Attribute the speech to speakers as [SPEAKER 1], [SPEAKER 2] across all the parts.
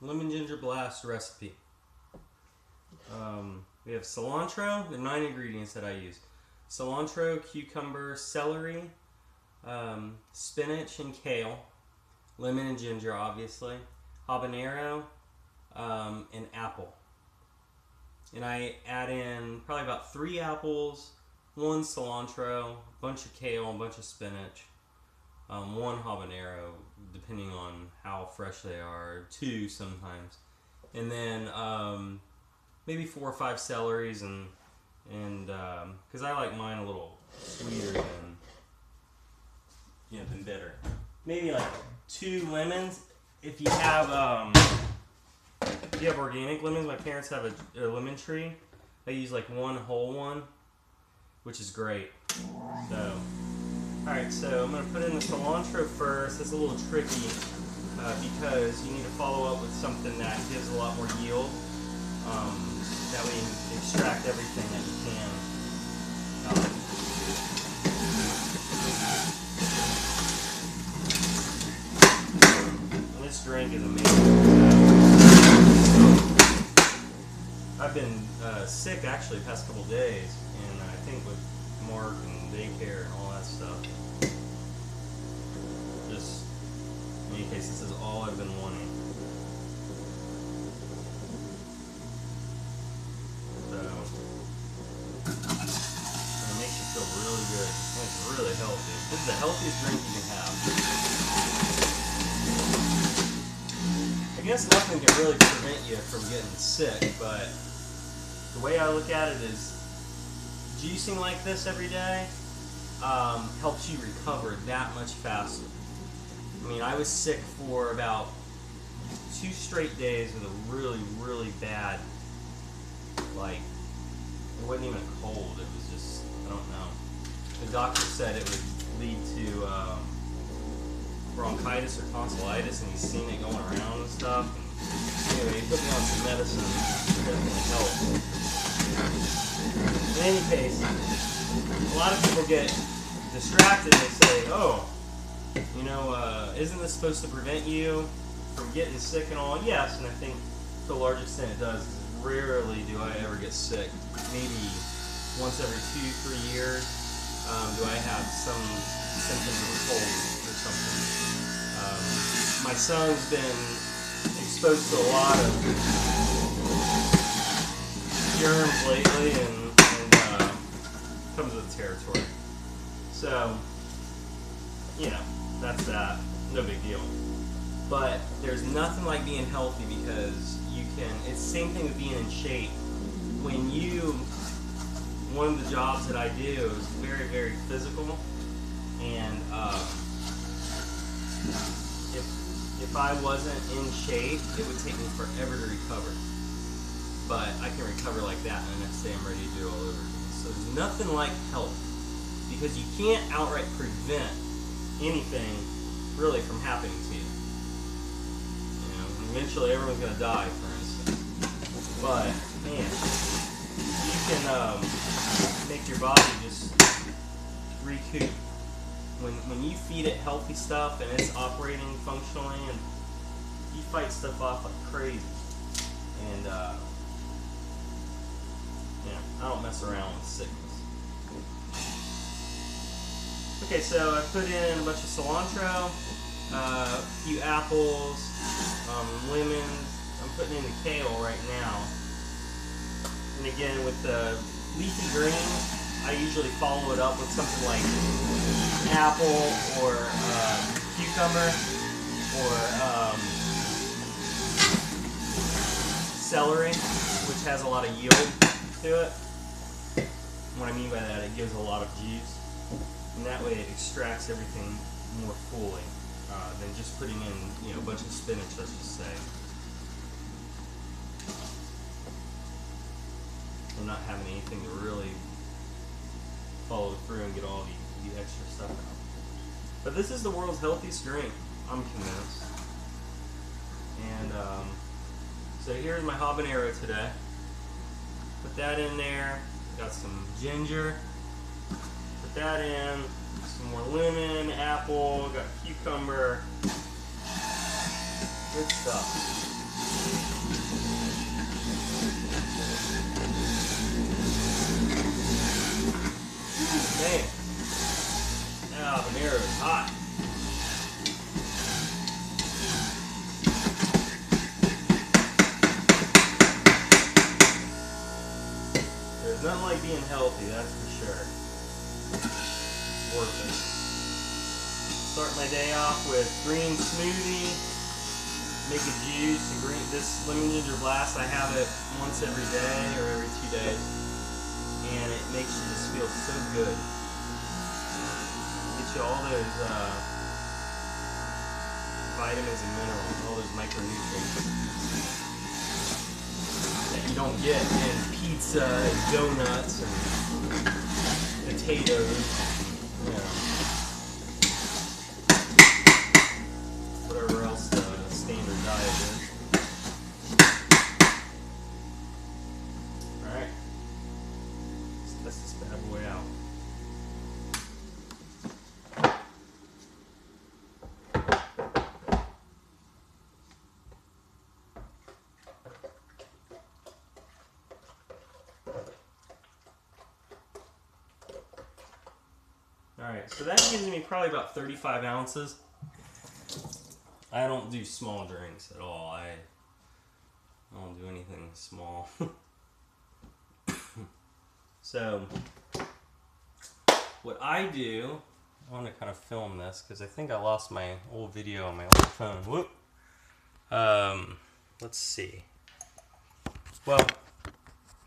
[SPEAKER 1] lemon ginger blast recipe. We have cilantro. There are 9 ingredients that I use. Cilantro, cucumber, celery, spinach and kale, lemon and ginger, obviously, habanero, and apple. And I add in probably about 3 apples, 1 cilantro, a bunch of kale, a bunch of spinach, 1 habanero, depending on how fresh they are, 2 sometimes, and then maybe 4 or 5 celeries, and because I like mine a little sweeter than bitter. Maybe like 2 lemons. If you have organic lemons, my parents have a lemon tree. I use like 1 whole one, which is great. So, all right, so I'm gonna put in the cilantro first. It's a little tricky because you need to follow up with something that gives a lot more yield. That way you can extract everything that you can. This drink is amazing. I've been sick actually the past couple days, and I think with Mark and daycare and all that stuff. Just in any case, this is all I've been wanting. And it makes you feel really good. And it's really healthy. This is the healthiest drink you can have. I guess nothing can really prevent you from getting sick, but the way I look at it is juicing like this every day helps you recover that much faster. I mean, I was sick for about 2 straight days with a really, really bad, like, it wasn't even a cold, it was just, I don't know. The doctor said it would lead to bronchitis or tonsillitis, and he's seen it going around and stuff. And anyway, he put me on some medicine that definitely helped. In any case, a lot of people get distracted and they say, oh, isn't this supposed to prevent you from getting sick and all? Yes, and I think to a large extent it does. Rarely do I ever get sick. Maybe once every 2-3 years do I have some symptoms of a cold or something. My son's been exposed to a lot of germs lately, and comes with the territory. So, that's that. No big deal. But there's nothing like being healthy because it's the same thing with being in shape. One of the jobs that I do is very, very physical, and if I wasn't in shape, it would take me forever to recover. But I can recover like that, and the next day I'm ready to do it all over again. So there's nothing like health, because you can't outright prevent anything really from happening to you. Eventually everyone's going to die, for instance. But, man, you can make your body just recoup. When you feed it healthy stuff and it's operating functionally, and you fight stuff off like crazy. And, I don't mess around with sickness. Okay, so I put in a bunch of cilantro, a few apples, lemons. I'm putting in the kale right now. And again, with the leafy greens, I usually follow it up with something like apple or cucumber or celery, which has a lot of yield to it. And what I mean by that, it gives a lot of juice. And that way it extracts everything more fully than just putting in, a bunch of spinach, let's just say. I'm not having anything to really follow through and get all the extra stuff out. But this is the world's healthiest drink, I'm convinced. And so here's my habanero today. Put that in there. Got some ginger. Put that in. Some more lemon, apple, got cucumber. Good stuff. Man, that habanero is hot. There's nothing like being healthy, that's for sure. It's worth it. Start my day off with green smoothie, make a juice, and this lemon ginger blast. I have it once every day or every 2 days, and it makes you just feel so good. Gets you all those vitamins and minerals, all those micronutrients that you don't get in pizza and donuts and potatoes. You know, whatever else the standard diet is. Alright, let's test this bad boy out. Alright, so that gives me probably about 35 ounces. I don't do small drinks at all. I don't do anything small. So, what I do, I want to kind of film this because I think I lost my old video on my old phone. Whoop. Let's see. Well,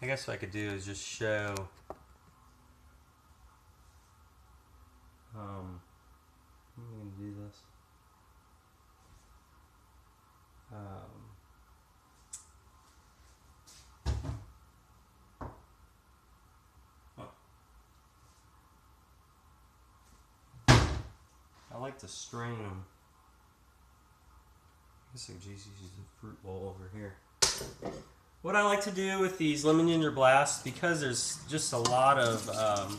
[SPEAKER 1] I guess what I could do is just show. I'm going to do this. I like to strain them. I guess I could just use a fruit bowl over here. What I like to do with these lemon ginger blasts, because there's just a lot of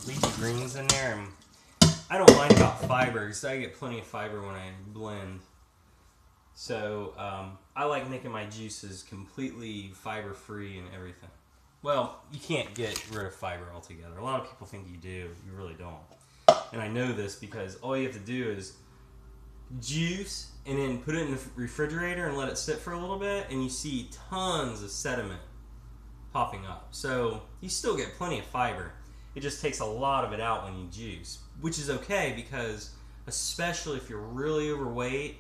[SPEAKER 1] leafy greens in there, and I don't mind about fiber because I get plenty of fiber when I blend. So I like making my juices completely fiber free and everything. Well, you can't get rid of fiber altogether. A lot of people think you do. You really don't. And I know this because all you have to do is juice and then put it in the refrigerator and let it sit for a little bit, and you see tons of sediment popping up. So you still get plenty of fiber. It just takes a lot of it out when you juice, which is okay because especially if you're really overweight,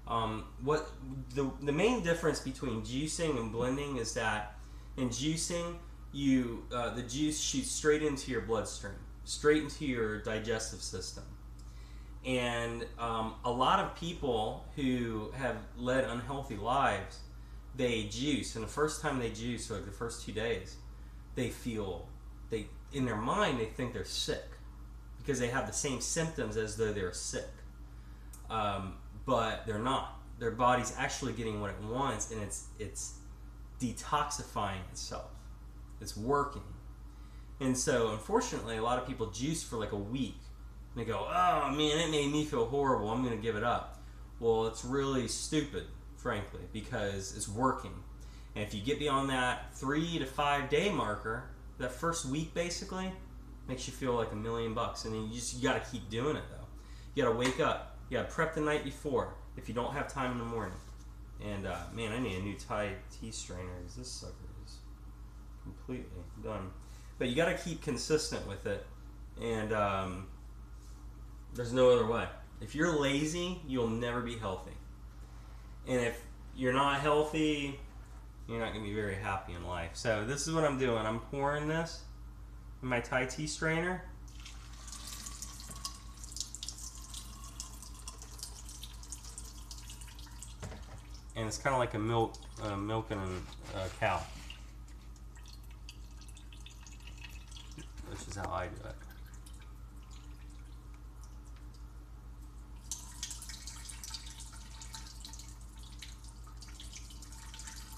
[SPEAKER 1] the main difference between juicing and blending is that in juicing, the juice shoots straight into your bloodstream, straight into your digestive system. And a lot of people who have led unhealthy lives, they juice, and the first time they juice, or like the first 2 days, in their mind they think they're sick because they have the same symptoms as though they're sick, but they're not. Their body's actually getting what it wants, and it's detoxifying itself. It's working. And so unfortunately a lot of people juice for like a week and they go, oh man, it made me feel horrible, I'm going to give it up. Well, it's really stupid, frankly, because it's working. And if you get beyond that 3 to 5 day marker, that first week basically makes you feel like $1 million. And then you got to keep doing it though. You got to wake up. You got to prep the night before if you don't have time in the morning. And man, I need a new Thai tea strainer because this sucker is completely done. But you got to keep consistent with it, and there's no other way. If you're lazy, you'll never be healthy. And if you're not healthy, you're not going to be very happy in life. So this is what I'm doing. I'm pouring this in my Thai tea strainer. And it's kind of like a milking a cow, which is how I do it.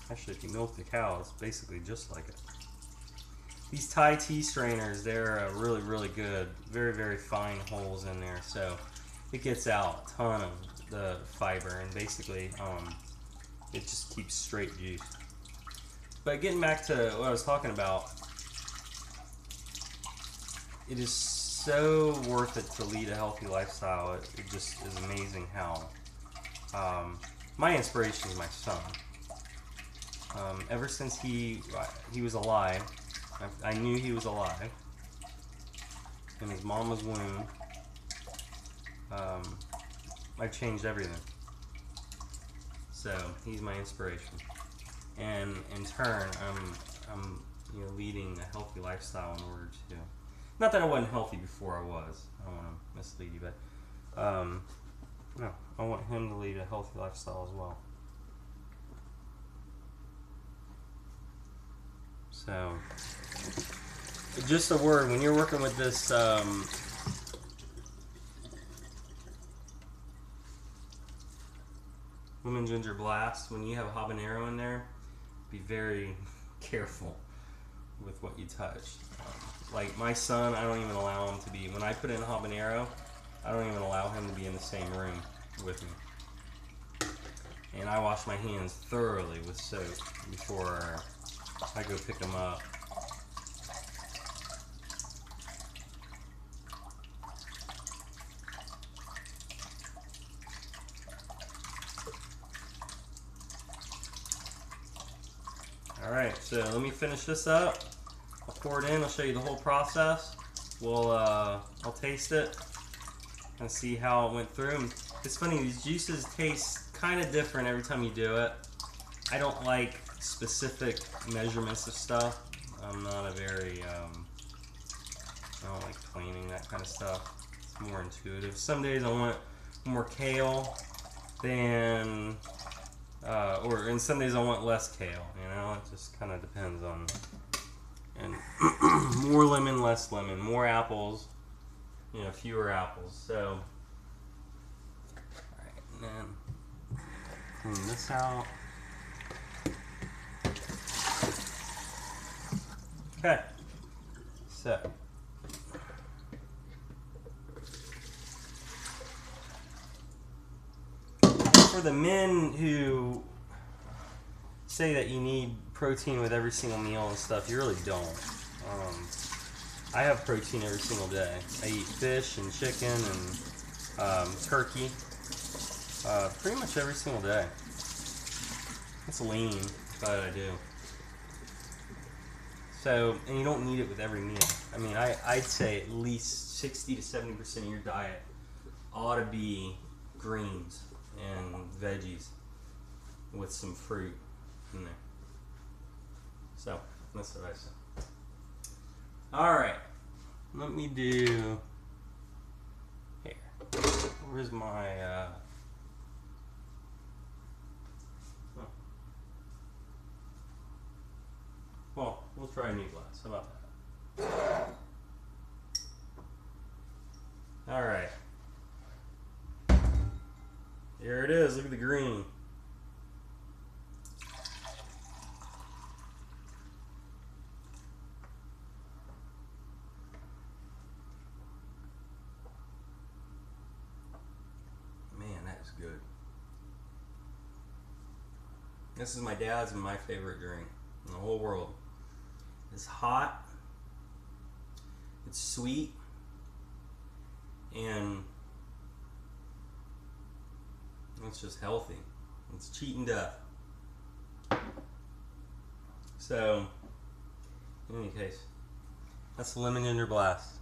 [SPEAKER 1] Actually, if you milk the cow, it's basically just like it. These Thai tea strainers, they're really, really good. Very, very fine holes in there, so it gets out a ton of the fiber, and basically it just keeps straight juice. But getting back to what I was talking about, it is so worth it to lead a healthy lifestyle. It just is amazing how my inspiration is my son. Ever since he was alive, I knew he was alive in his mama's womb. I changed everything. So he's my inspiration, and in turn, I'm leading a healthy lifestyle in order to. Not that I wasn't healthy before I was. I don't want to mislead you, but no, I want him to lead a healthy lifestyle as well. So, just a word, when you're working with this lemon ginger blast, when you have a habanero in there, be very careful with what you touch. Like my son, I don't even allow him to be, when I put in habanero, I don't even allow him to be in the same room with me. And I wash my hands thoroughly with soap before I go pick them up. Alright, so let me finish this up. I'll pour it in, I'll show you the whole process. I'll taste it and see how it went through. It's funny, these juices taste kind of different every time you do it. I don't like specific measurements of stuff. I'm not a very, I don't like planning that kind of stuff. It's more intuitive. Some days I want more kale than, and some days I want less kale, you know? It just kind of depends on, and more lemon, less lemon, more apples, fewer apples. So, alright, and then clean this out. Okay, so for the men who say that you need protein with every single meal and stuff, you really don't. I have protein every single day. I eat fish and chicken and turkey pretty much every single day. It's lean, but I do. So, and you don't need it with every meal. I mean, I'd say at least 60 to 70% of your diet ought to be greens and veggies with some fruit in there. So, that's what I say. Alright, let me do, here, where's my, well, we'll try a new glass. How about that? Alright. Here it is. Look at the green. Man, that is good. This is my dad's and my favorite drink in the whole world. It's hot, it's sweet, and it's just healthy. It's cheating death. So, in any case, that's the lemon ginger blast.